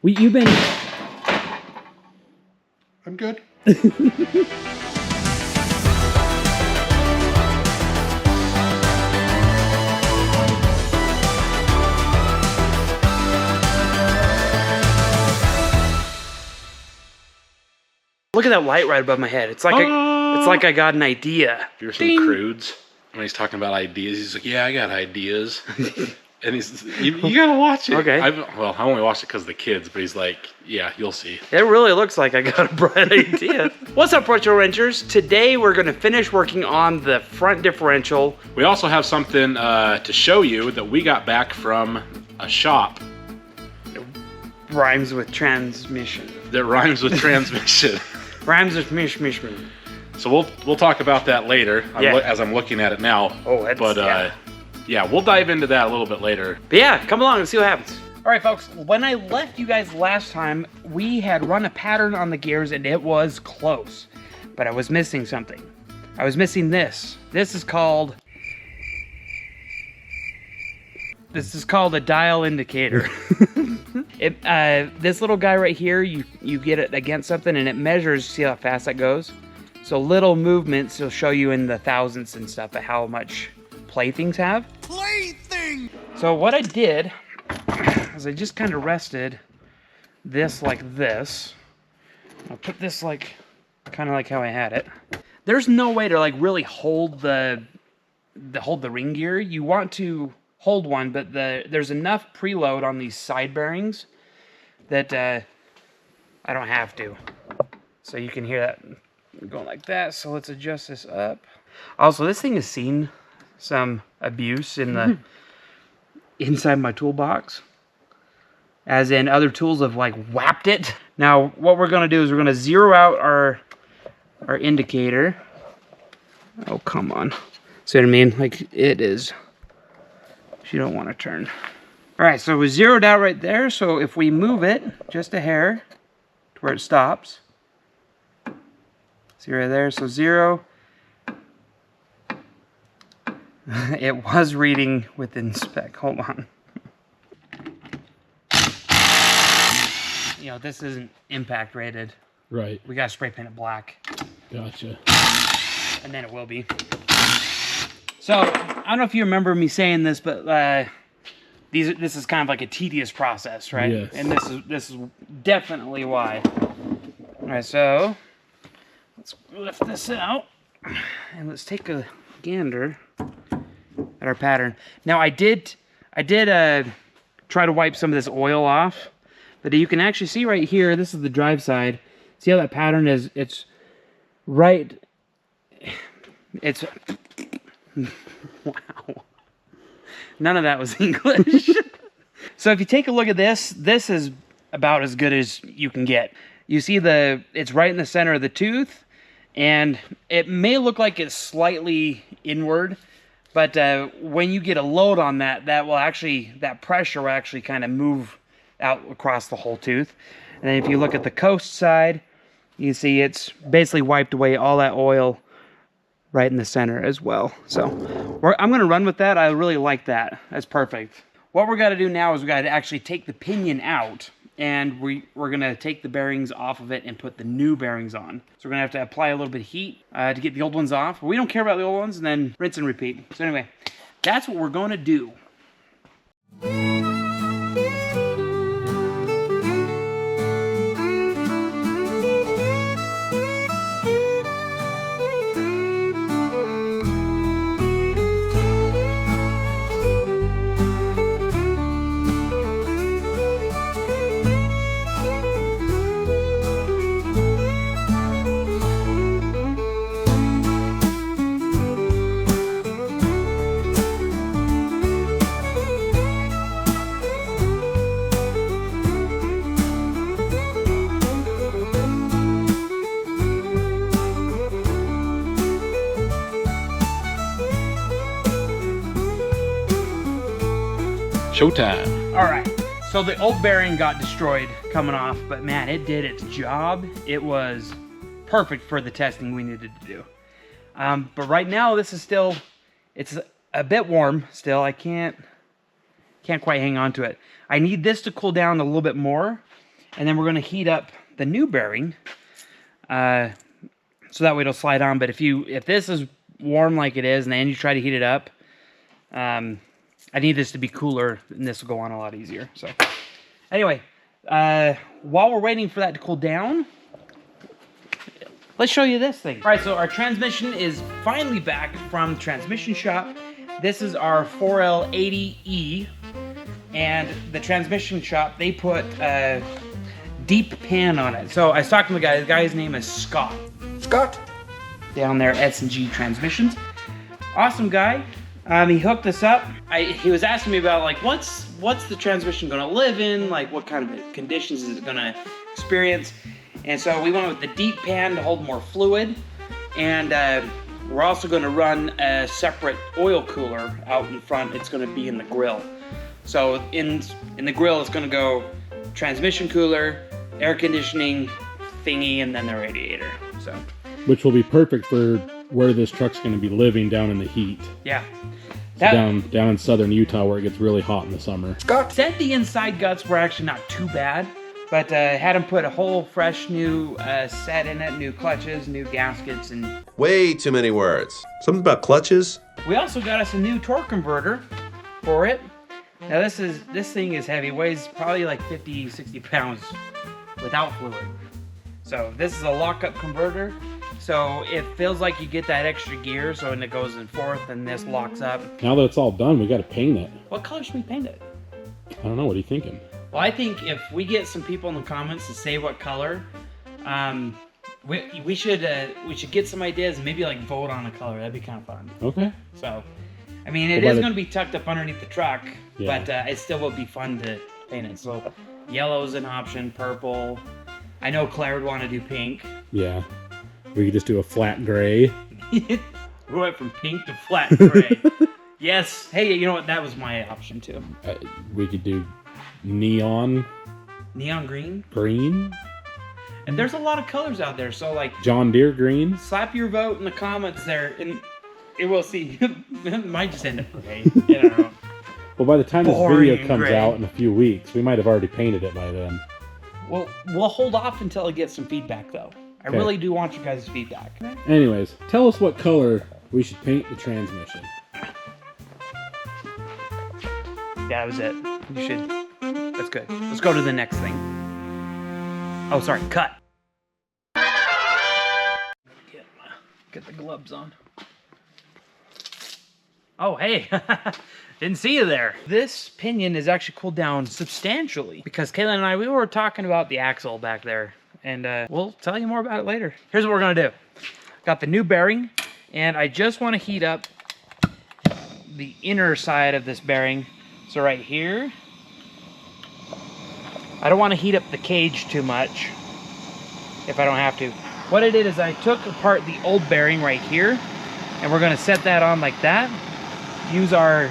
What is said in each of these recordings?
You've been... I'm good. Look at that light right above my head. It's like it's like I got an idea. Here's some crudes. When he's talking about ideas, he's like, "Yeah, I got ideas." And you gotta watch it. Okay. Well, I only watched it because of the kids, but he's like, "Yeah, you'll see." It really looks like I got a bright idea. What's up, retro wrenchers? Today we're gonna finish working on the front differential. We also have something to show you that we got back from a shop. Rhymes with transmission. That rhymes with transmission. Rhymes with mission. So we'll talk about that later. Yeah. As I'm looking at it now. Oh, that's, but yeah, we'll dive into that a little bit later. But yeah, come along and see what happens. All right, folks. When I left you guys last time, we had run a pattern on the gears and it was close, but I was missing something. I was missing this. This is called a dial indicator. This little guy right here, you get it against something and it measures, see how fast that goes? So little movements will show you in the thousandths and stuff at how much play things have. Plaything! So what I did is I just kind of rested this like this. I'll put this like, kind of like how I had it. There's no way to like really hold the ring gear. You want to hold one, but there's enough preload on these side bearings that I don't have to. So you can hear that going like that. So let's adjust this up. Also, this thing has seen some abuse in the inside my toolbox, as in other tools have like whapped it. Now what we're gonna do is we're gonna zero out our indicator. Oh, come on. See what I mean? Like it is. You don't want to turn. All right, so we zeroed out right there. So if we move it just a hair to where it stops, see right there, so 0. It was reading within spec. Hold on. You know, this isn't impact rated. Right. We got to spray paint it black. Gotcha. And then it will be. So, I don't know if you remember me saying this, but this is kind of like a tedious process, right? Yes. And this is definitely why. All right, so let's lift this out and let's take a gander at our pattern. Now, I did try to wipe some of this oil off, but you can actually see right here. This is the drive side. See how that pattern is? It's right. It's. Wow. None of that was English. So if you take a look at this, this is about as good as you can get. You see it's right in the center of the tooth, and it may look like it's slightly inward, but when you get a load on that pressure will actually kind of move out across the whole tooth. And then if you look at the coast side, you see it's basically wiped away all that oil right in the center as well. So I'm going to run with that. I really like that. That's perfect. What we're going to do now is we got to actually take the pinion out, and we're going to take the bearings off of it and put the new bearings on. So we're going to have to apply a little bit of heat to get the old ones off. We don't care about the old ones, and then rinse and repeat. So anyway, that's what we're going to do. Showtime. All right, so the old bearing got destroyed coming off, but man, it did its job. It was perfect for the testing we needed to do. But right now, this is still, it's a bit warm still. I can't quite hang on to it. I need this to cool down a little bit more. And then we're going to heat up the new bearing, so that way it'll slide on. But if this is warm like it is, and then you try to heat it up, I need this to be cooler, and this will go on a lot easier. So, anyway, while we're waiting for that to cool down, let's show you this thing. All right, so our transmission is finally back from the transmission shop. This is our 4L80E, and the transmission shop, they put a deep pan on it. So I was talking to the guy's name is Scott. Scott! Down there, S&G Transmissions. Awesome guy. He hooked us up. He was asking me about, like, what's the transmission gonna live in? Like, what kind of conditions is it gonna experience? And so we went with the deep pan to hold more fluid. And we're also gonna run a separate oil cooler out in front. It's gonna be in the grill. So in the grill, it's gonna go transmission cooler, air conditioning thingy, and then the radiator. So, which will be perfect for where this truck's going to be living down in the heat. Yeah. Down in southern Utah where it gets really hot in the summer. Scott said the inside guts were actually not too bad, but had him put a whole fresh new set in it, new clutches, new gaskets, and... Way too many words. Something about clutches? We also got us a new torque converter for it. Now this thing is heavy, weighs probably like 50, 60 pounds without fluid. So this is a lockup converter. So it feels like you get that extra gear, so when it goes in fourth and this locks up. Now that it's all done, we got to paint it. What color should we paint it? I don't know. What are you thinking? Well, I think if we get some people in the comments to say what color, we should get some ideas and maybe like vote on a color. That'd be kind of fun. Okay. So, I mean, it is going to be tucked up underneath the truck, yeah, but it still will be fun to paint it. So, yellow is an option. Purple. I know Claire would want to do pink. Yeah. We could just do a flat gray. We went from pink to flat gray. Yes. Hey, you know what? That was my option too. We could do neon. Neon green. Green. And there's a lot of colors out there. So like John Deere green. Slap your vote in the comments there, and it will see. It might just end up gray. I don't know. Well, by the time this video comes out in a few weeks, we might have already painted it by then. Well, we'll hold off until I get some feedback though. I really do want you guys' feedback. Anyways, tell us what color we should paint the transmission. That was it. You should. That's good. Let's go to the next thing. Oh, sorry. Cut. Get the gloves on. Oh, hey. Didn't see you there. This pinion is actually cooled down substantially because Kayla and I, we were talking about the axle back there. And we'll tell you more about it later. Here's what we're gonna do. Got the new bearing, and I just wanna heat up the inner side of this bearing. So right here, I don't wanna heat up the cage too much if I don't have to. What I did is I took apart the old bearing right here, and we're gonna set that on like that. Use our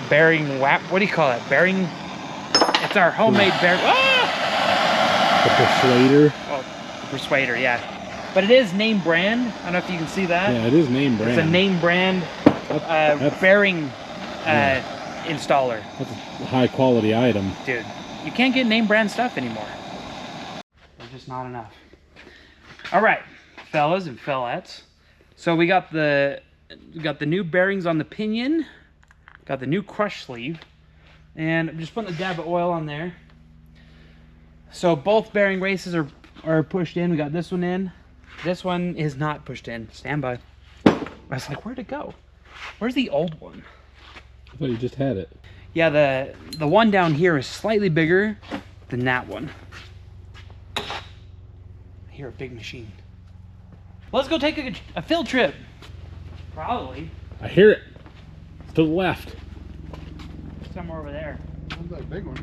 bearing what do you call it? Bearing, it's our homemade bearing. Ah! The persuader. Oh, the persuader, yeah. But it is name brand. I don't know if you can see that. Yeah, it is name brand. It's a name brand bearing installer. That's a high quality item. Dude, you can't get name brand stuff anymore. There's just not enough. All right, fellas and fellettes. So we got the new bearings on the pinion. Got the new crush sleeve. And I'm just putting a dab of oil on there. So both bearing races are pushed in. We got this one in. This one is not pushed in. Stand by. I was like, where'd it go? Where's the old one? I thought you just had it. Yeah, the one down here is slightly bigger than that one. I hear a big machine. Let's go take a field trip. Probably. I hear it. It's to the left. Somewhere over there. That's that big one.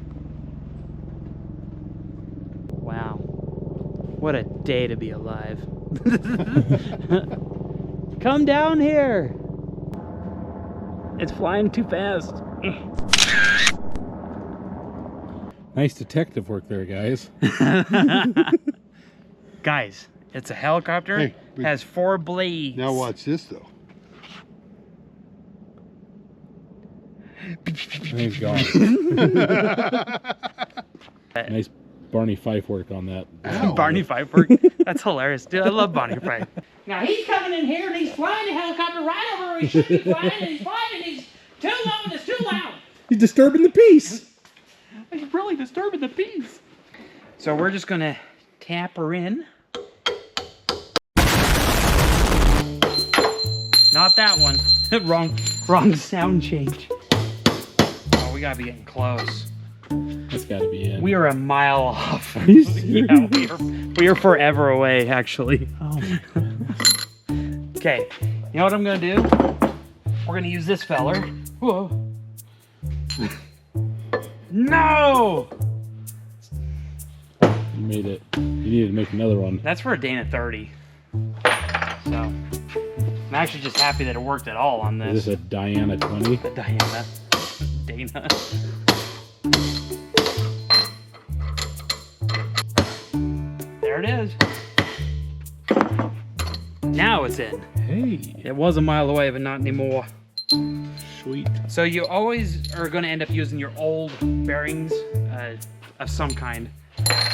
Wow. What a day to be alive. Come down here. It's flying too fast. Nice detective work there, guys. Guys, it's a helicopter. Hey, has 4 blades. Now watch this though. He's gone. Barney Fife work on that. Ow. Barney Fife work. That's hilarious, dude. I love Barney Fife. Now he's coming in here and he's flying the helicopter right over where he should be flying, and he's flying and he's too low and it's too loud. He's disturbing the peace. He's really disturbing the peace. So we're just gonna tap her in. Not that one. wrong sound change. Oh, we gotta be getting close. That's got to be it. We are a mile off. Are you serious? Yeah, we are forever away, actually. Oh my goodness. Okay, you know what I'm gonna do? We're gonna use this feller. Whoa. No! You made it. You needed to make another one. That's for a Dana 30. So, I'm actually just happy that it worked at all on this. Is this a Diana 20? A Diana. Dana. There it is. Now it's in. Hey. It was a mile away, but not anymore. Sweet. So you always are going to end up using your old bearings of some kind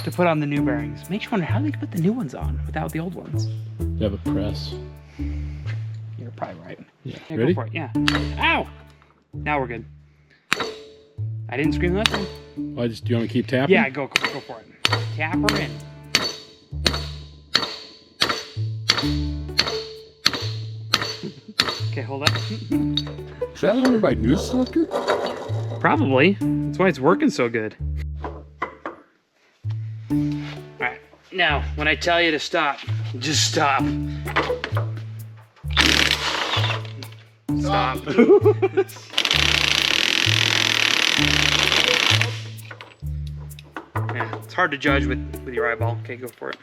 to put on the new bearings. Makes you wonder how they put the new ones on without the old ones. You have a press. You're probably right. Yeah. Yeah, Ready? go for it. Yeah. Ow! Now we're good. I didn't scream last time. Do you want to keep tapping? Yeah, go for it. Tap her in. Okay, hold up. Is that under my new selector? Probably. That's why it's working so good. Alright, now, when I tell you to stop, just stop. Stop. Yeah, it's hard to judge with your eyeball. Okay, go for it.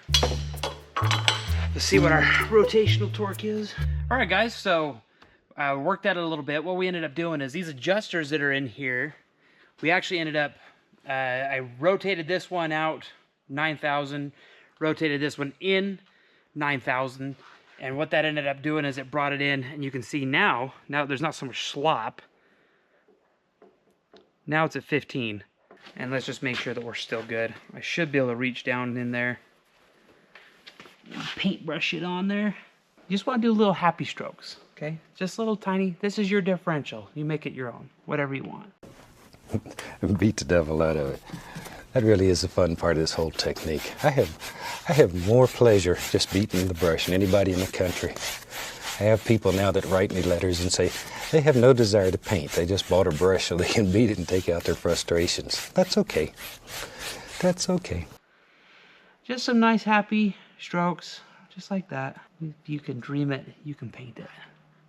Let's see what our rotational torque is. Alright guys, so I worked at it a little bit. What we ended up doing is these adjusters that are in here, we actually ended up, I rotated this one out 9,000, rotated this one in 9,000, and what that ended up doing is it brought it in, and you can see now there's not so much slop. Now it's at 15, and let's just make sure that we're still good. I should be able to reach down in there, paintbrush it on there. You just want to do little happy strokes, okay? Just little tiny, this is your differential. You make it your own, whatever you want. Beat the devil out of it. That really is the fun part of this whole technique. I have more pleasure just beating the brush than anybody in the country. I have people now that write me letters and say they have no desire to paint. They just bought a brush so they can beat it and take out their frustrations. That's okay. That's okay. Just some nice happy strokes, just like that. If you can dream it, you can paint it.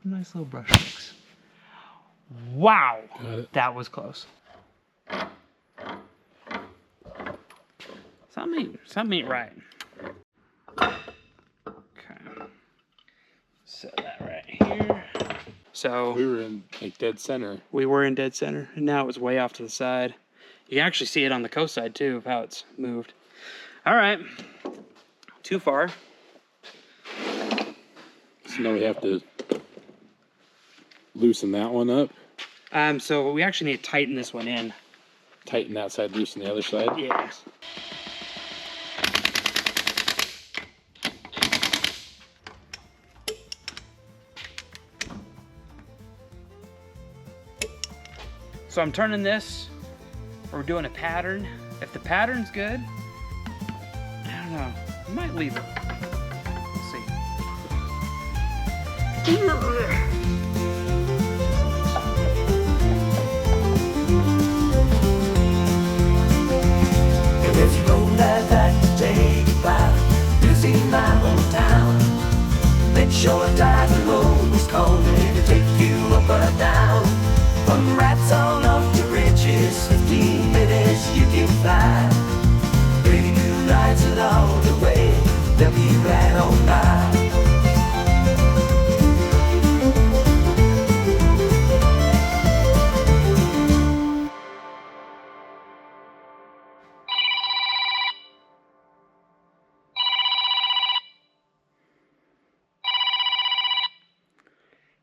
Nice little brush strokes. Wow, that was close. Something ain't right. Okay, set that right here. So We were in like dead center. we were in dead center, and now it's way off to the side. You can actually see it on the coast side too of how it's moved. All right, too far. So now we have to loosen that one up, So we actually need to tighten this one in. tighten that side, loosen the other side. Yeah. So I'm turning this, we're doing a pattern. If the pattern's good, I don't know, I might leave it. We'll see. And if you go that to take a bow, visit my hometown. Make sure a diamond road is coming to take you up or down. From rats on up to riches, 15 minutes you can fly. Bringing you rides along the way, they'll be right on by.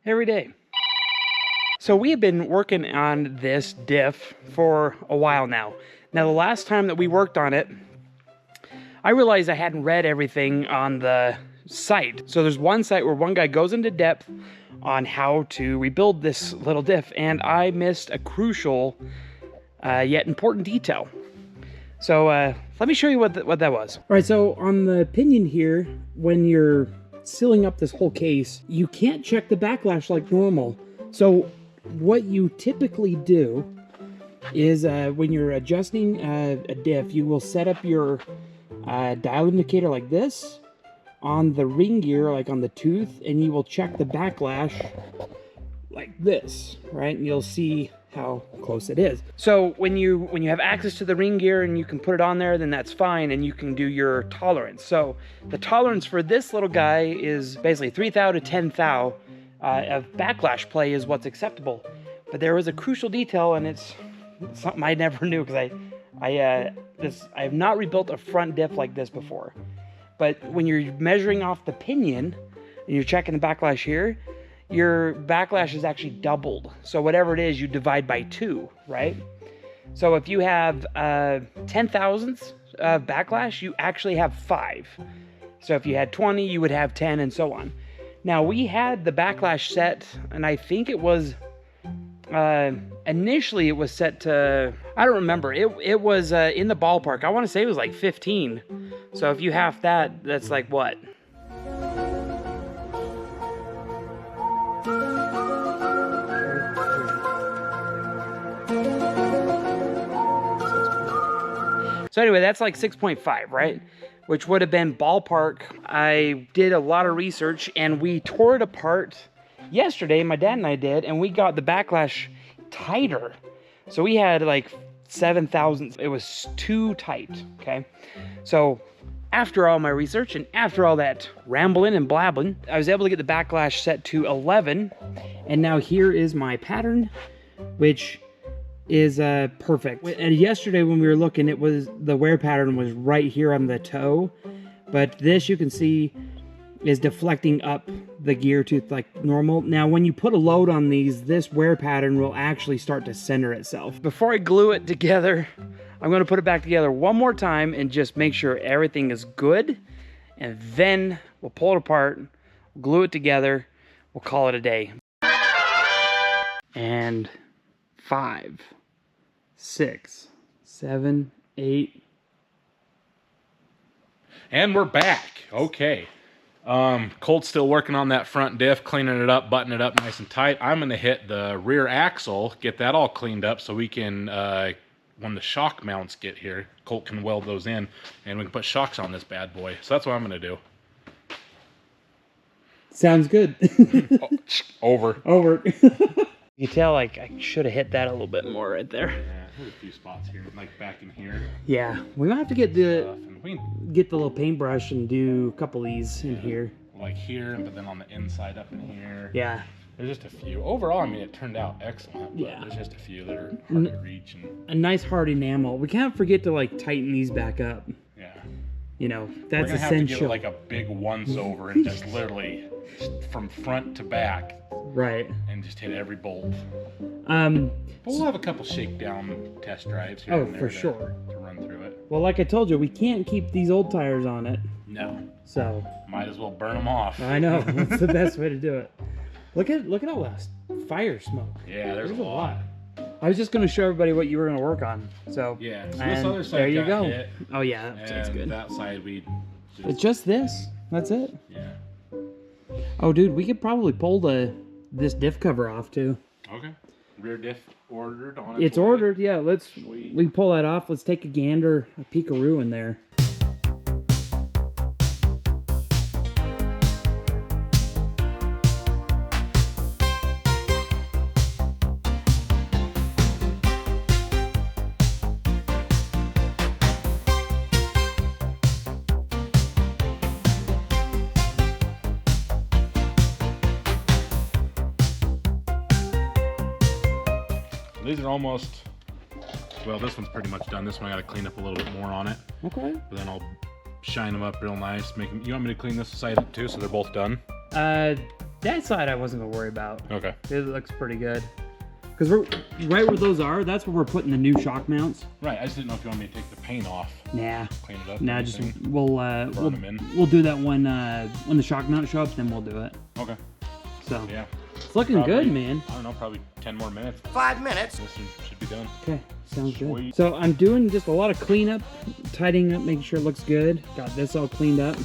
Every day. So we have been working on this diff for a while now. Now the last time that we worked on it, I realized I hadn't read everything on the site. So there's one site where one guy goes into depth on how to rebuild this little diff, and I missed a crucial yet important detail. So let me show you what that was. All right, so on the pinion here, when you're sealing up this whole case, you can't check the backlash like normal. So what you typically do is when you're adjusting a diff, you will set up your dial indicator like this on the ring gear, like on the tooth, and you will check the backlash like this, right? And you'll see how close it is. So when you have access to the ring gear and you can put it on there, then that's fine, and you can do your tolerance. So the tolerance for this little guy is basically 3 thou to 10 thou of backlash play is what's acceptable. But there was a crucial detail, and it's something I never knew, because I have not rebuilt a front diff like this before. But when you're measuring off the pinion and you're checking the backlash here, your backlash is actually doubled. So whatever it is, you divide by 2, right? So if you have 10 thousandths of backlash, you actually have 5. So if you had 20, you would have 10, and so on. Now we had the backlash set, and I think it was initially it was set to, I don't remember, it was in the ballpark. I want to say it was like 15. So if you half that, that's like what? So anyway, that's like 6.5, right? Which would have been ballpark. I did a lot of research, and we tore it apart yesterday, my dad and I did, and we got the backlash tighter. So we had like 7 thousandths. It was too tight, okay? So after all my research and after all that rambling and blabbing, I was able to get the backlash set to 11. And now here is my pattern, which is perfect. And yesterday when we were looking, it was the wear pattern was right here on the toe. But this, you can see, is deflecting up the gear tooth like normal. Now, when you put a load on these, this wear pattern will actually start to center itself. Before I glue it together, I'm gonna put it back together one more time and just make sure everything is good. And then we'll pull it apart, glue it together, we'll call it a day. And 5, 6, 7, 8. And we're back. Okay. Colt's still working on that front diff, cleaning it up, buttoning it up nice and tight. I'm going to hit the rear axle, get that all cleaned up so we can, when the shock mounts get here, Colt can weld those in, and we can put shocks on this bad boy. So that's what I'm going to do. Sounds good. Over. Over. You can tell, like, I should have hit that a little bit more right there. Yeah, there's a few spots here, like back in here. Yeah, we might have to get the We little paintbrush and do a couple of these in here. like here, but then on the inside up in here. Yeah. There's just a few. Overall, I mean, it turned out excellent. But Yeah. there's just a few that are hard to reach. And A nice hard enamel. We can't forget to, like, tighten these back up. yeah. You know, We're that's gonna have to essential. get like a big once over and just literally from front to back Right. and just hit every bolt. But But we'll have a couple shakedown test drives here Oh, and there for sure. to run through it. well, like I told you, we can't keep these old tires on it. No, So might as well burn them off. I know that's the best way to do it. Look at all that fire smoke. Yeah, there's a lot. I was just going to show everybody what you were going to work on. So Yeah, so this and other side there you got go. hit, Oh yeah, that's and good. that side we It's just this. That's it. yeah. Oh, dude, we could probably pull this diff cover off too. Okay. Rear diff ordered on It's way. ordered. Yeah, let's Sweet. we pull that off. Let's take a gander, a peekaroo in there. These are almost, well, this one's pretty much done. This one I got to clean up a little bit more on it. Okay. But then I'll shine them up real nice. Make them, you want me to clean this side up too so they're both done? That side I wasn't gonna worry about. Okay. It looks pretty good. Because we're right where those are. That's where we're putting the new shock mounts. Right. I just didn't know if you want me to take the paint off. Nah. Clean it up. Nah, just anything. we'll do that when the shock mounts show up. Then we'll do it. Okay. So Yeah. it's looking Probably, good, man. I don't know, probably 10 more minutes. 5 minutes. This should be done. Okay, sounds good. Sweet. So I'm doing just a lot of cleanup, tidying up, making sure it looks good. Got this all cleaned up.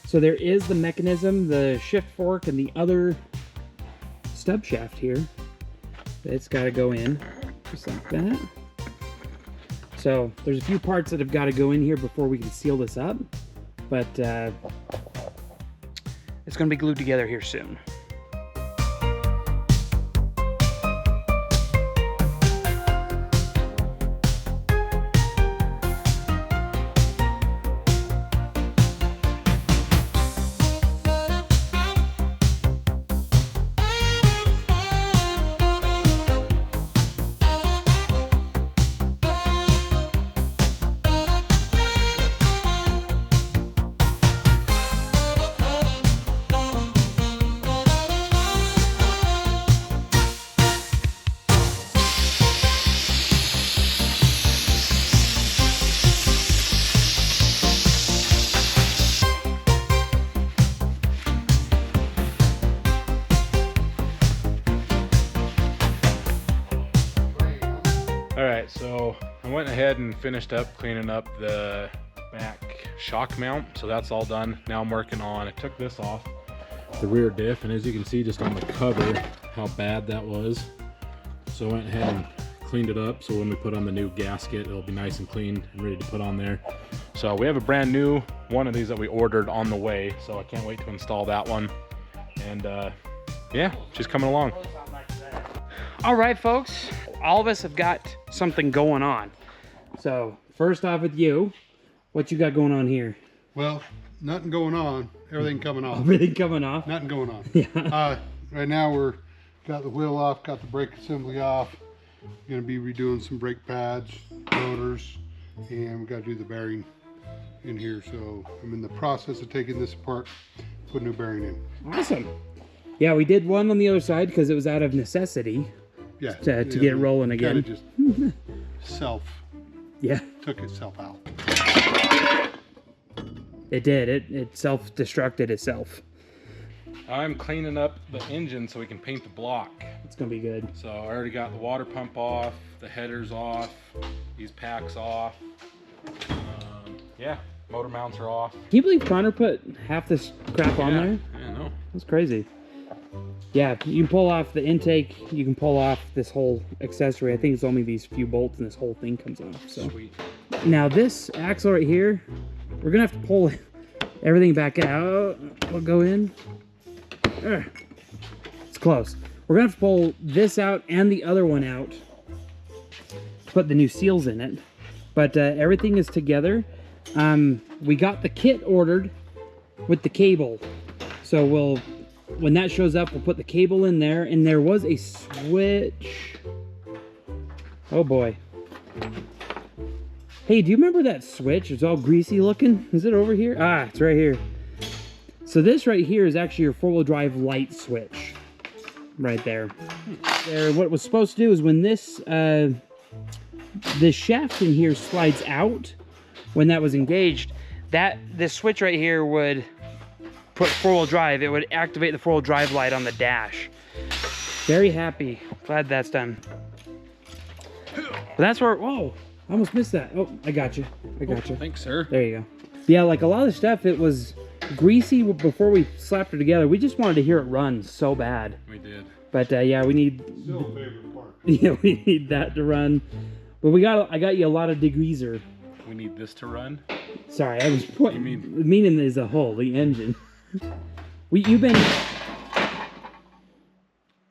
So there is the mechanism, the shift fork, and the other stub shaft here. It's got to go in, just like that. So there's a few parts that have got to go in here before we can seal this up, but it's going to be glued together here soon. All right, so I went ahead and finished up cleaning up the back shock mount. So that's all done. Now I'm working on, I took this off, the rear diff, and as you can see just on the cover how bad that was. So I went ahead and cleaned it up, so when we put on the new gasket, it'll be nice and clean and ready to put on there. So we have a brand new one of these that we ordered on the way, so I can't wait to install that one. And yeah, she's coming along. All right, folks, all of us have got something going on. So first off with you, what you got going on here? Well, nothing going on. Everything coming off. Everything coming off? Nothing going on. Yeah. Right now we're got the wheel off, got the brake assembly off. Gonna be redoing some brake pads, motors, and we got to do the bearing in here. So I'm in the process of taking this apart, put a new bearing in. Awesome. Yeah, we did one on the other side because it was out of necessity. Yeah. To get it rolling again. Just took itself out. It did. It self-destructed itself. I'm cleaning up the engine so we can paint the block. It's gonna be good. So I already got the water pump off, the headers off, these packs off. Yeah, motor mounts are off. Can you believe Connor put half this crap on there? I know. That's crazy. Yeah, you can pull off the intake. You can pull off this whole accessory. I think it's only these few bolts and this whole thing comes off. So Sweet. now this axle right here, we're gonna have to pull everything back out. We'll go in. It's close. We're gonna have to pull this out and the other one out to put the new seals in it. But everything is together. We got the kit ordered with the cable. So when that shows up, we'll put the cable in there, and there was a switch. Oh boy. Hey, do you remember that switch? It's all greasy looking. Is it over here? Ah, it's right here. So this right here is actually your four-wheel drive light switch. Right there. What it was supposed to do is when this shaft in here slides out, when that was engaged, this switch right here would put four-wheel drive. It would activate the four-wheel drive light on the dash. Very happy. Glad that's done. But that's where, whoa, I almost missed that. Oh, I got you. I got you. Thanks, sir. There you go. Yeah, like a lot of the stuff, it was greasy before we slapped it together. We just wanted to hear it run so bad. We did. But yeah, we need. Still a favorite part. Yeah, we need that to run. But I got you a lot of degreaser. We need this to run. Sorry, I was meaning as a whole, the engine. You've been.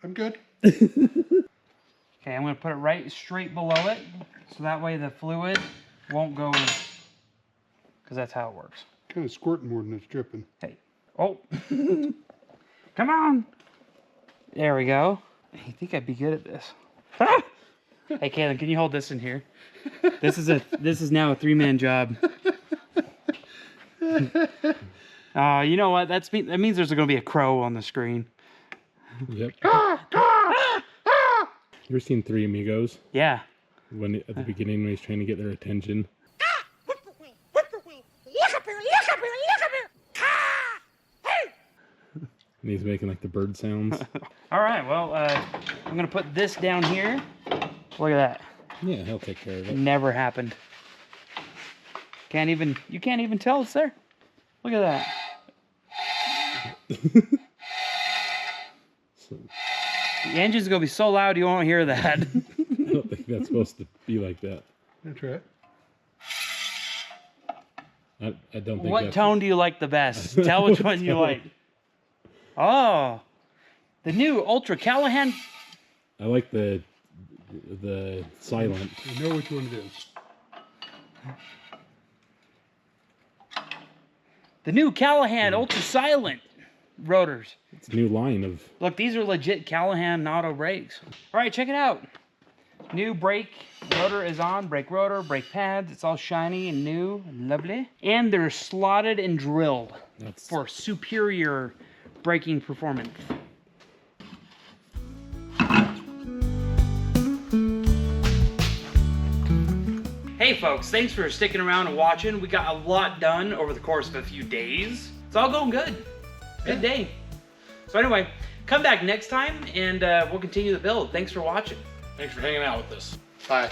I'm good. Okay, I'm gonna put it right straight below it, so that way the fluid won't go, because that's how it works. Kind of squirting more than it's dripping. Hey, oh, come on. There we go. I think I'd be good at this. Ah! Hey, Kaylin, can you hold this in here? This is now a three-man job. You know what? That means there's going to be a crow on the screen. Yep. You ever seen Three Amigos? Yeah. When at the beginning when he's trying to get their attention. And he's making like the bird sounds. All right, well, I'm gonna put this down here. Look at that. Yeah, he'll take care of it. Never happened. You can't even tell it's there. Look at that. So, The engine's gonna be so loud you won't hear that. I don't think that's supposed to be like that. That's right. I don't think What that's... tone do you like the best? Tell which one you like. Oh, the new Ultra Callahan. I like the silent. I know which one it is. The new Callahan Ultra Silent rotors. It's a new line of... Look, these are legit Callahan auto brakes. All right, check it out. New brake rotor is on, brake rotor, brake pads. It's all shiny and new and lovely. And they're slotted and drilled for superior braking performance. Hey folks, thanks for sticking around and watching. We got a lot done over the course of a few days. It's all going good. Good day. So anyway, come back next time and we'll continue the build. Thanks for watching. Thanks for hanging out with us. Bye.